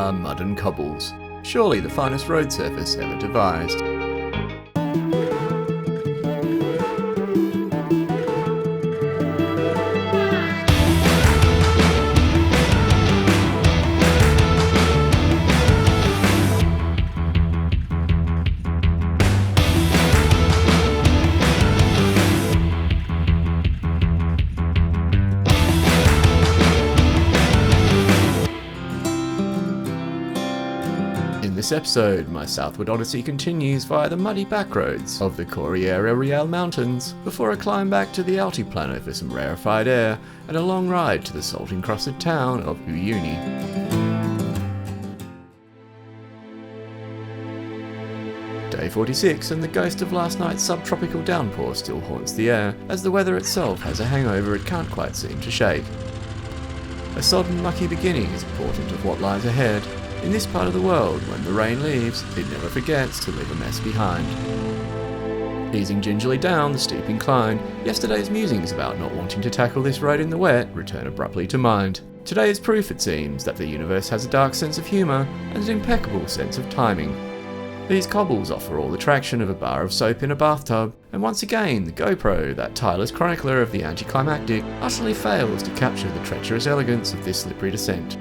are mud and cobbles. Surely the finest road surface ever devised. In this episode, my southward odyssey continues via the muddy backroads of the Coroico Mountains before I climb back to the Altiplano for some rarefied air and a long ride to the salt-encrusted town of Uyuni. Day 46 and the ghost of last night's subtropical downpour still haunts the air, as the weather itself has a hangover it can't quite seem to shake. A sodden mucky beginning is important of what lies ahead. In this part of the world, when the rain leaves, it never forgets to leave a mess behind. Easing gingerly down the steep incline, yesterday's musings about not wanting to tackle this road in the wet return abruptly to mind. Today is proof, it seems, that the universe has a dark sense of humour and an impeccable sense of timing. These cobbles offer all the traction of a bar of soap in a bathtub, and once again the GoPro, that tireless chronicler of the anticlimactic, utterly fails to capture the treacherous elegance of this slippery descent.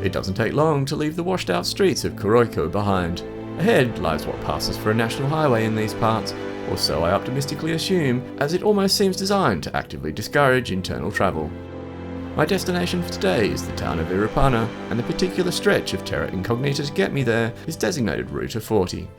It doesn't take long to leave the washed out streets of Coroico behind. Ahead lies what passes for a national highway in these parts, or so I optimistically assume, as it almost seems designed to actively discourage internal travel. My destination for today is the town of Irupana, and the particular stretch of terra incognita to get me there is designated Route 40.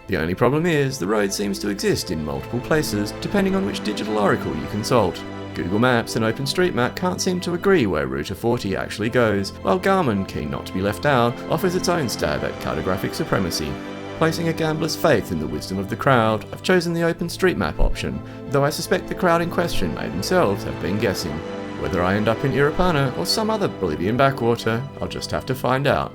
The only problem is, the road seems to exist in multiple places, depending on which digital oracle you consult. Google Maps and OpenStreetMap can't seem to agree where Route 40 actually goes, while Garmin, keen not to be left out, offers its own stab at cartographic supremacy. Placing a gambler's faith in the wisdom of the crowd, I've chosen the OpenStreetMap option, though I suspect the crowd in question may themselves have been guessing. Whether I end up in Irupana or some other Bolivian backwater, I'll just have to find out.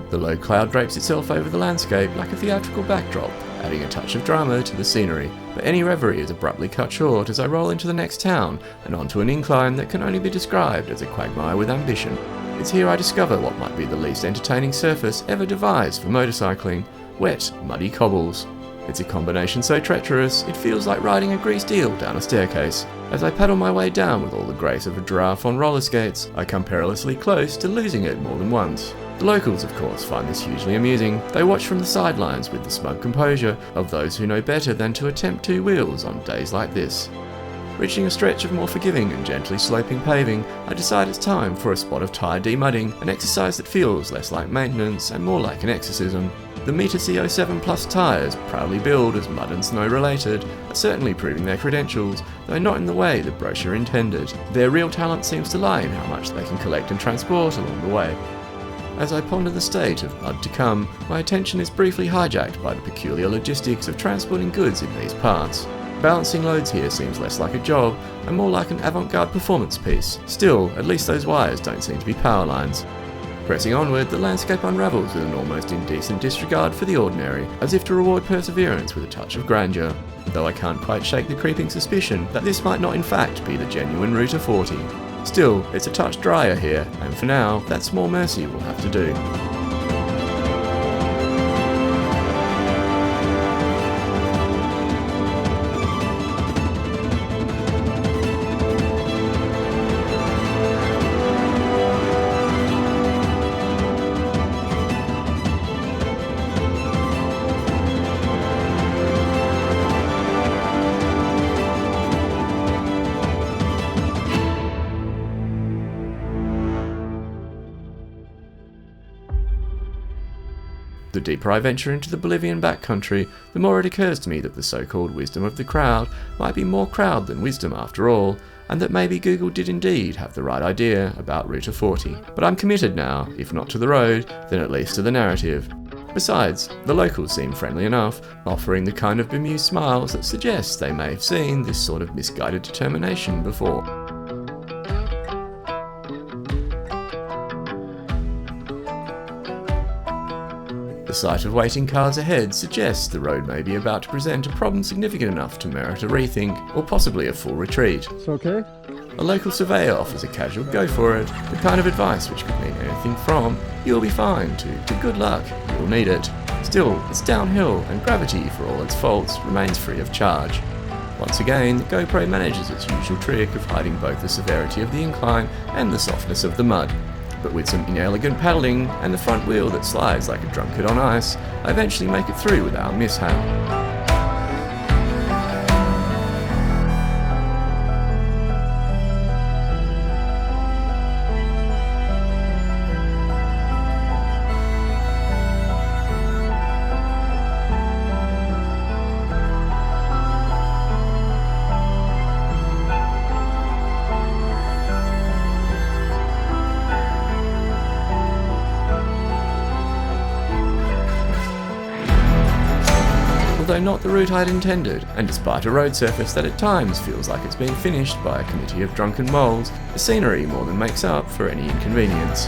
The low cloud drapes itself over the landscape like a theatrical backdrop, adding a touch of drama to the scenery, but any reverie is abruptly cut short as I roll into the next town and onto an incline that can only be described as a quagmire with ambition. It's here I discover what might be the least entertaining surface ever devised for motorcycling: wet, muddy cobbles. It's a combination so treacherous, it feels like riding a greased eel down a staircase. As I paddle my way down with all the grace of a giraffe on roller skates, I come perilously close to losing it more than once. The locals, of course, find this hugely amusing. They watch from the sidelines with the smug composure of those who know better than to attempt two wheels on days like this. Reaching a stretch of more forgiving and gently sloping paving, I decide it's time for a spot of tyre demudding, an exercise that feels less like maintenance and more like an exorcism. The Meter CO7 Plus tyres, proudly billed as mud and snow related, are certainly proving their credentials, though not in the way the brochure intended. Their real talent seems to lie in how much they can collect and transport along the way. As I ponder the state of mud to come, my attention is briefly hijacked by the peculiar logistics of transporting goods in these parts. Balancing loads here seems less like a job and more like an avant-garde performance piece. Still, at least those wires don't seem to be power lines. Pressing onward, the landscape unravels with an almost indecent disregard for the ordinary, as if to reward perseverance with a touch of grandeur, though I can't quite shake the creeping suspicion that this might not in fact be the genuine Route 40. Still, it's a touch drier here, and for now, that small mercy will have to do. The deeper I venture into the Bolivian backcountry, the more it occurs to me that the so-called wisdom of the crowd might be more crowd than wisdom after all, and that maybe Google did indeed have the right idea about Route 40. But I'm committed now, if not to the road, then at least to the narrative. Besides, the locals seem friendly enough, offering the kind of bemused smiles that suggest they may have seen this sort of misguided determination before. The sight of waiting cars ahead suggests the road may be about to present a problem significant enough to merit a rethink, or possibly a full retreat. It's okay? A local surveyor offers a casual go for it, the kind of advice which could mean anything from "you'll be fine" to "good luck, you'll need it." Still, it's downhill, and gravity, for all its faults, remains free of charge. Once again, the GoPro manages its usual trick of hiding both the severity of the incline and the softness of the mud. But with some inelegant paddling and the front wheel that slides like a drunkard on ice, I eventually make it through without mishap. Although not the route I'd intended, and despite a road surface that at times feels like it's being finished by a committee of drunken moles, the scenery more than makes up for any inconvenience.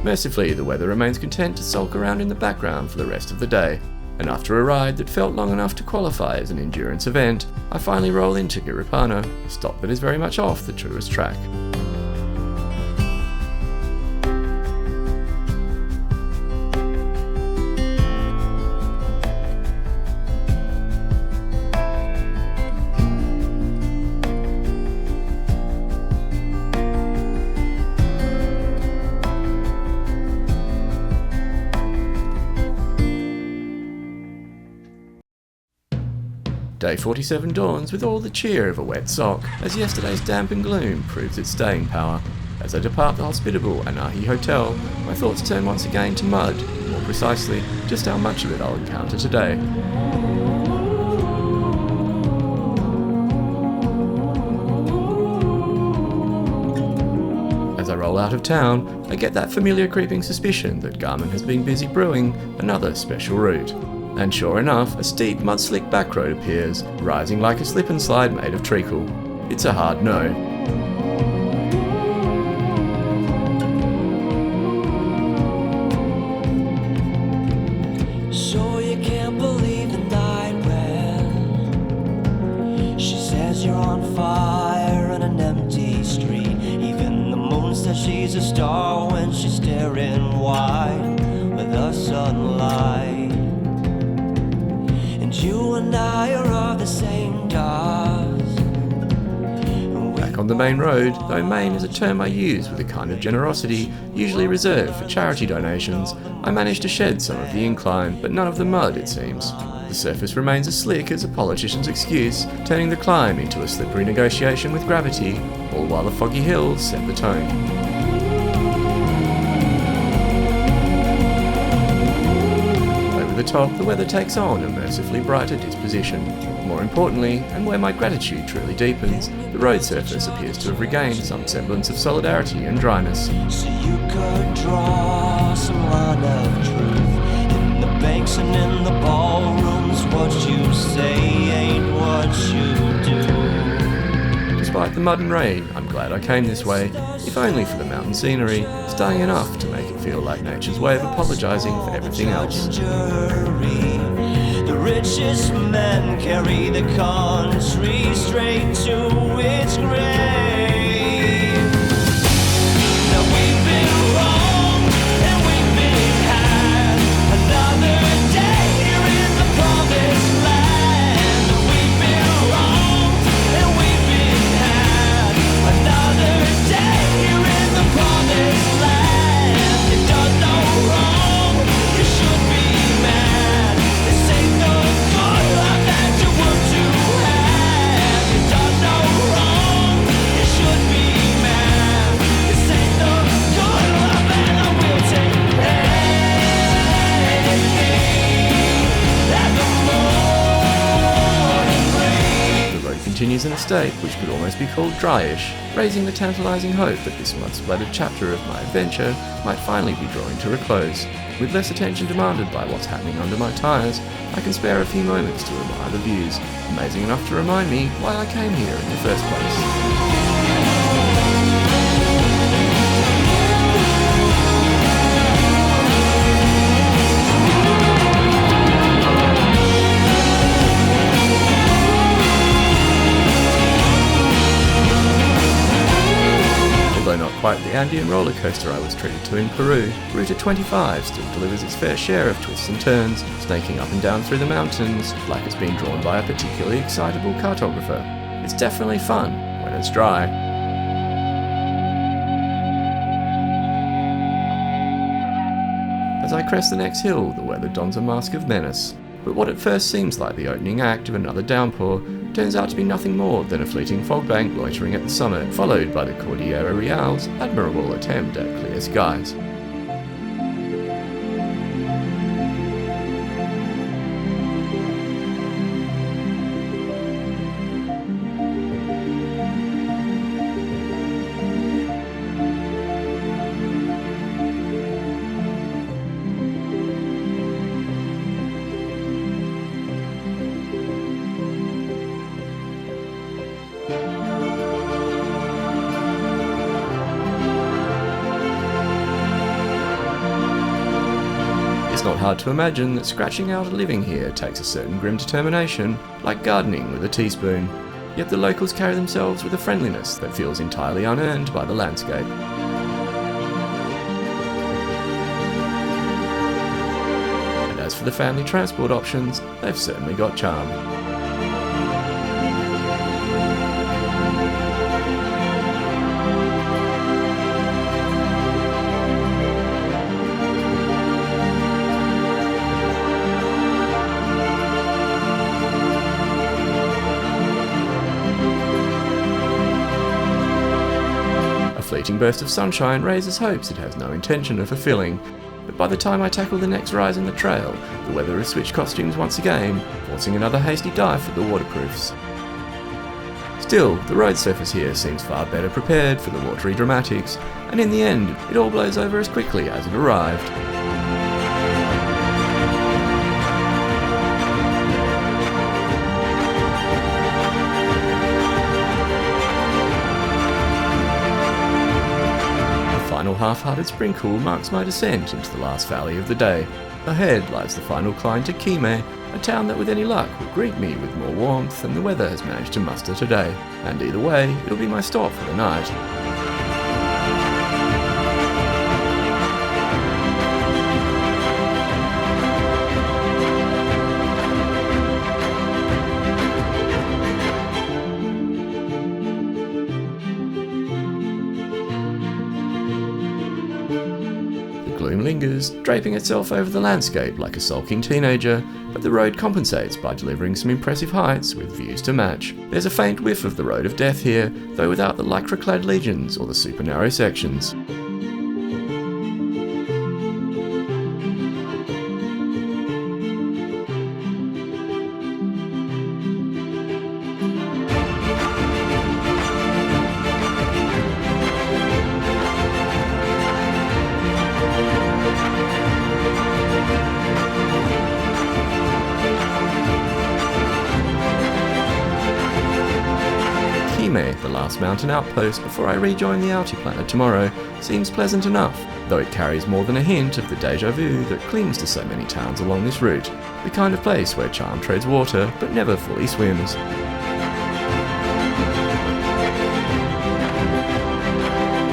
Mercifully, the weather remains content to sulk around in the background for the rest of the day, and after a ride that felt long enough to qualify as an endurance event, I finally roll into Irupana, a stop that is very much off the tourist track. Day 47 dawns with all the cheer of a wet sock, as yesterday's damp and gloom proves its staying power. As I depart the hospitable Anahi Hotel, my thoughts turn once again to mud, more precisely, just how much of it I'll encounter today. As I roll out of town, I get that familiar creeping suspicion that Garmin has been busy brewing another special route. And sure enough, a steep mud-slick back road appears, rising like a slip and slide made of treacle. It's a hard no. So you can't believe the night when she says you're on fire on an empty street. Even the moon says she's a star when she's staring wide with the sunlight. You and I are of the same dust. Back on the main road, though main is a term I use with a kind of generosity usually reserved for charity donations, I managed to shed some of the incline, but none of the mud, it seems. The surface remains as slick as a politician's excuse, turning the climb into a slippery negotiation with gravity, all while the foggy hills set the tone. Over the top, the weather takes on a mercifully brighter disposition. More importantly, and where my gratitude truly deepens, the road surface appears to have regained some semblance of solidarity and dryness. So you could draw some line of truth in the banks and in the ballrooms. What you say ain't what you do. Despite the mud and rain, I'm glad I came this way, if only for the mountain scenery, stunning enough to make it feel like nature's way of apologising for everything else. The richest men carry the country straight to its grave. Now we've been wrong and we've been had. Another day here in the promised land. We've been wrong and we've been had. Another day here in the promised land. You've done no wrong, you should be mad. continues in a state which could almost be called dryish, raising the tantalising hope that this mud-splattered chapter of my adventure might finally be drawing to a close. With less attention demanded by what's happening under my tyres, I can spare a few moments to admire the views, amazing enough to remind me why I came here in the first place. Although not quite the Andean roller coaster I was treated to in Peru, Route 25 still delivers its fair share of twists and turns, snaking up and down through the mountains like it's being drawn by a particularly excitable cartographer. It's definitely fun when it's dry. As I crest the next hill, the weather dons a mask of menace. But what at first seems like the opening act of another downpour turns out to be nothing more than a fleeting fog bank loitering at the summit, followed by the Cordillera Real's admirable attempt at clear skies. It's not hard to imagine that scratching out a living here takes a certain grim determination, like gardening with a teaspoon. Yet the locals carry themselves with a friendliness that feels entirely unearned by the landscape. And as for the family transport options, they've certainly got charm. A fleeting burst of sunshine raises hopes it has no intention of fulfilling, but by the time I tackle the next rise in the trail, the weather has switched costumes once again, forcing another hasty dive for the waterproofs. Still, the road surface here seems far better prepared for the watery dramatics, and in the end, it all blows over as quickly as it arrived. The final half-hearted sprinkle marks my descent into the last valley of the day. Ahead lies the final climb to Quime, a town that with any luck will greet me with more warmth than the weather has managed to muster today. And either way, it'll be my stop for the night. Gloom lingers, draping itself over the landscape like a sulking teenager, but the road compensates by delivering some impressive heights with views to match. There's a faint whiff of the road of death here, though without the lycra-clad legions or the super narrow sections. Quime, the last mountain outpost before I rejoin the Altiplano tomorrow, seems pleasant enough, though it carries more than a hint of the déjà vu that clings to so many towns along this route, the kind of place where charm treads water but never fully swims.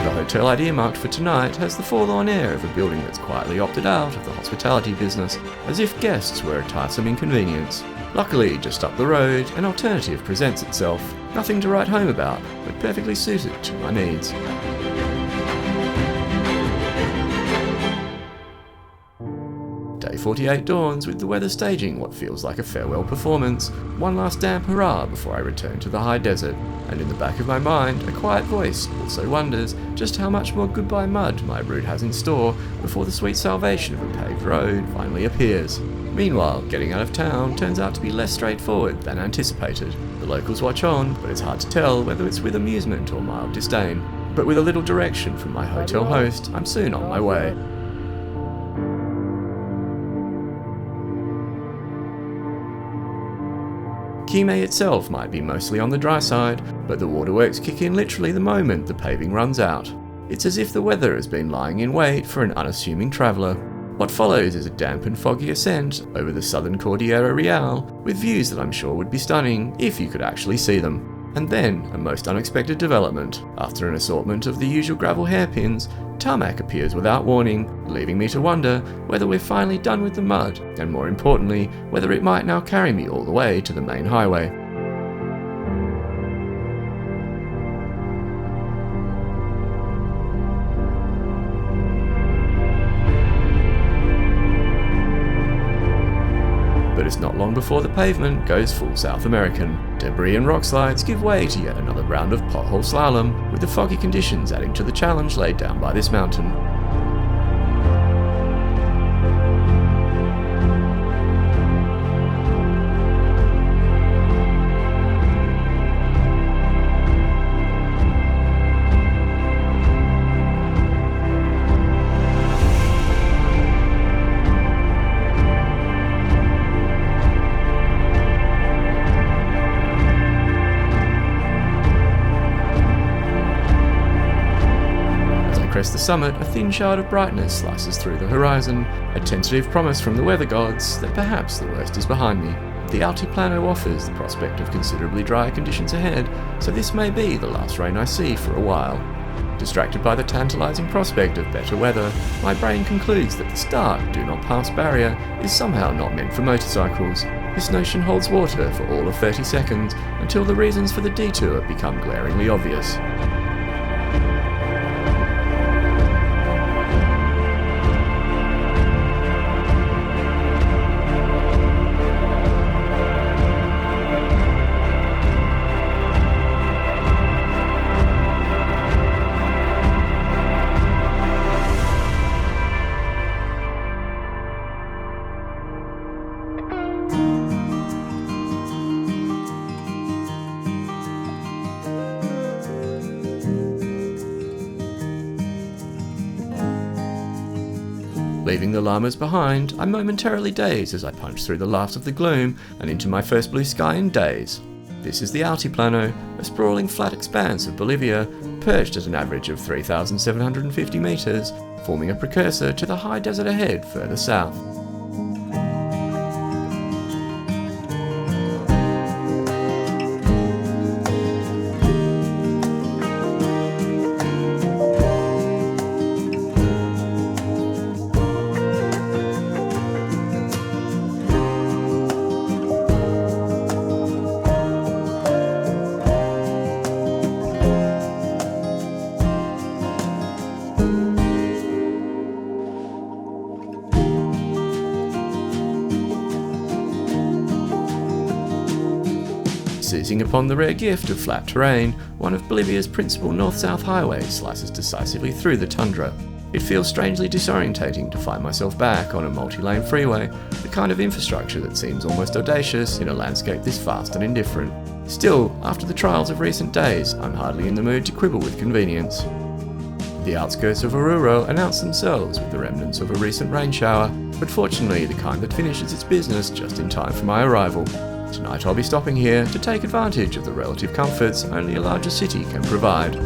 The hotel I'd earmarked for tonight has the forlorn air of a building that's quietly opted out of the hospitality business, as if guests were a tiresome inconvenience. Luckily, just up the road, an alternative presents itself. Nothing to write home about, but perfectly suited to my needs. Day 48 dawns with the weather staging what feels like a farewell performance, one last damp hurrah before I return to the high desert, and in the back of my mind, a quiet voice also wonders just how much more goodbye mud my route has in store before the sweet salvation of a paved road finally appears. Meanwhile, getting out of town turns out to be less straightforward than anticipated. The locals watch on, but it's hard to tell whether it's with amusement or mild disdain. But with a little direction from my hotel host, I'm soon on my way. Quime itself might be mostly on the dry side, but the waterworks kick in literally the moment the paving runs out. It's as if the weather has been lying in wait for an unassuming traveller. What follows is a damp and foggy ascent over the southern Cordillera Real, with views that I'm sure would be stunning if you could actually see them. And then, a most unexpected development. After an assortment of the usual gravel hairpins, tarmac appears without warning, leaving me to wonder whether we're finally done with the mud, and more importantly, whether it might now carry me all the way to the main highway. But it's not long before the pavement goes full South American. Debris and rock slides give way to yet another round of pothole slalom, with the foggy conditions adding to the challenge laid down by this mountain. Across the summit, a thin shard of brightness slices through the horizon, a tentative promise from the weather gods that perhaps the worst is behind me. The Altiplano offers the prospect of considerably drier conditions ahead, so this may be the last rain I see for a while. Distracted by the tantalizing prospect of better weather, my brain concludes that the stark do not pass barrier is somehow not meant for motorcycles. This notion holds water for all of 30 seconds, until the reasons for the detour become glaringly obvious. Leaving the llamas behind, I'm momentarily dazed as I punch through the laughs of the gloom and into my first blue sky in days. This is the Altiplano, a sprawling flat expanse of Bolivia, perched at an average of 3,750 metres, forming a precursor to the high desert ahead further south. Seizing upon the rare gift of flat terrain, one of Bolivia's principal north-south highways slices decisively through the tundra. It feels strangely disorientating to find myself back on a multi-lane freeway, the kind of infrastructure that seems almost audacious in a landscape this vast and indifferent. Still, after the trials of recent days, I'm hardly in the mood to quibble with convenience. The outskirts of Oruro announce themselves with the remnants of a recent rain shower, but fortunately the kind that finishes its business just in time for my arrival. Tonight I'll be stopping here to take advantage of the relative comforts only a larger city can provide.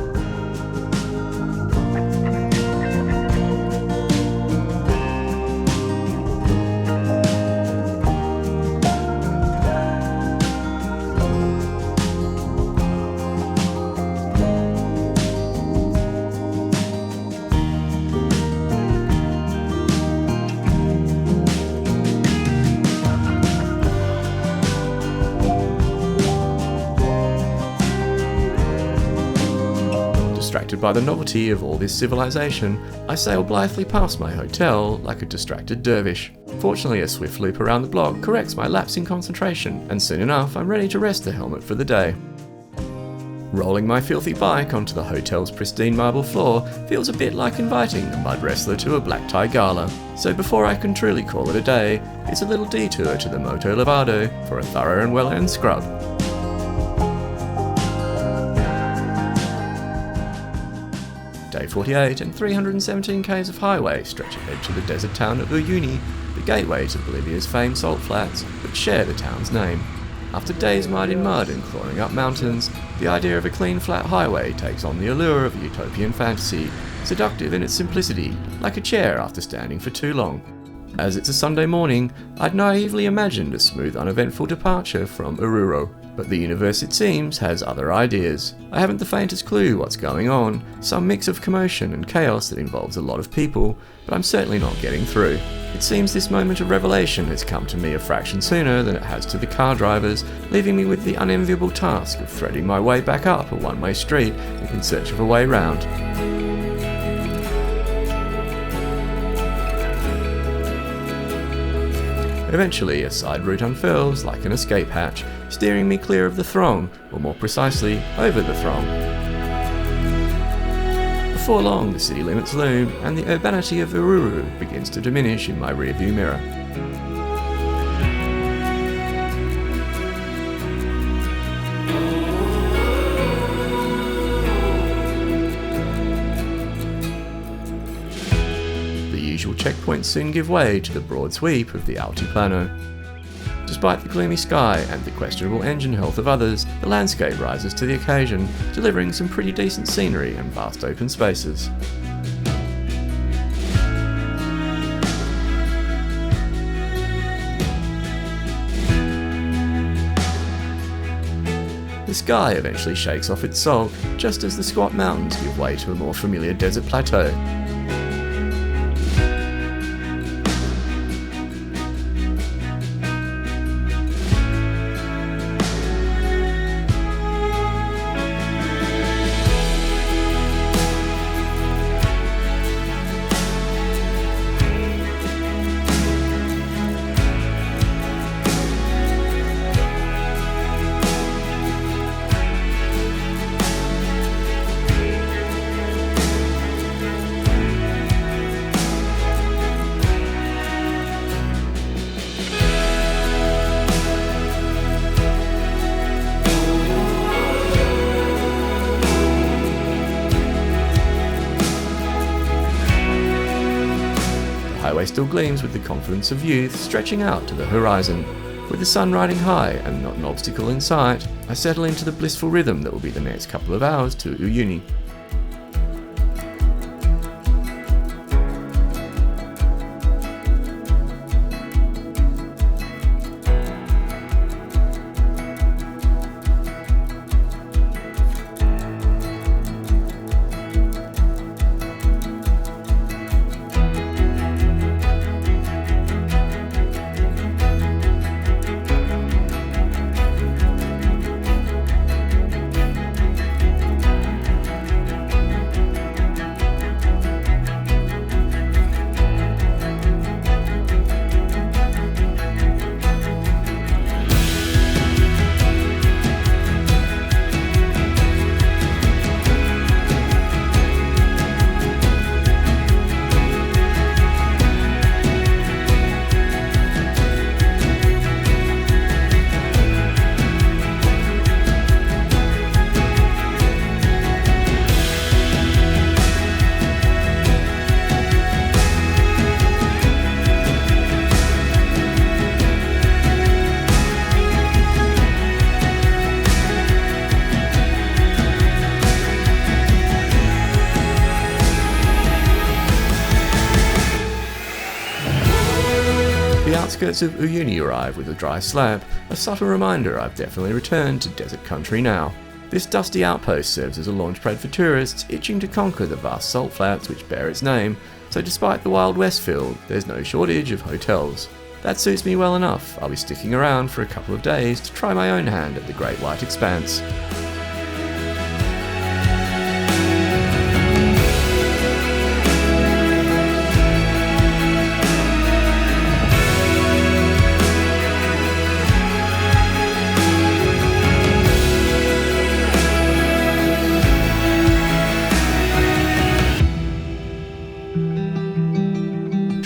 Distracted by the novelty of all this civilization, I sail blithely past my hotel like a distracted dervish. Fortunately, a swift loop around the block corrects my lapse in concentration, and soon enough I'm ready to rest the helmet for the day. Rolling my filthy bike onto the hotel's pristine marble floor feels a bit like inviting a mud wrestler to a black tie gala, so before I can truly call it a day, it's a little detour to the Moto Lavado for a thorough and well-earned scrub. Day 48 and 317 k's of highway stretch ahead to the desert town of Uyuni, the gateway to Bolivia's famed salt flats, which share the town's name. After days mired in mud and clawing up mountains, the idea of a clean flat highway takes on the allure of utopian fantasy, seductive in its simplicity, like a chair after standing for too long. As it's a Sunday morning, I'd naively imagined a smooth, uneventful departure from Oruro, but the universe, it seems, has other ideas. I haven't the faintest clue what's going on, some mix of commotion and chaos that involves a lot of people, but I'm certainly not getting through. It seems this moment of revelation has come to me a fraction sooner than it has to the car drivers, leaving me with the unenviable task of threading my way back up a one-way street in search of a way round. Eventually, a side route unfurls like an escape hatch, steering me clear of the throng, or more precisely, over the throng. Before long, the city limits loom, and the urbanity of Oruro begins to diminish in my rearview mirror. The usual checkpoints soon give way to the broad sweep of the Altiplano. Despite the gloomy sky and the questionable engine health of others, the landscape rises to the occasion, delivering some pretty decent scenery and vast open spaces. The sky eventually shakes off its sulk, just as the squat mountains give way to a more familiar desert plateau. The highway still gleams with the confidence of youth stretching out to the horizon. With the sun riding high and not an obstacle in sight, I settle into the blissful rhythm that will be the next couple of hours to Uyuni. The outskirts of Uyuni arrive with a dry slap, a subtle reminder I've definitely returned to desert country now. This dusty outpost serves as a launchpad for tourists itching to conquer the vast salt flats which bear its name, so despite the Wild West feel, there's no shortage of hotels. That suits me well enough. I'll be sticking around for a couple of days to try my own hand at the Great White Expanse.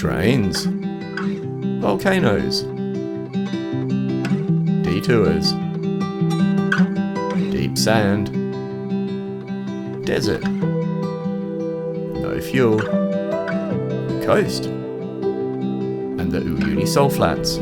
Trains. Volcanoes. Detours. Deep sand. Desert. No fuel. The coast. And the Uyuni salt flats.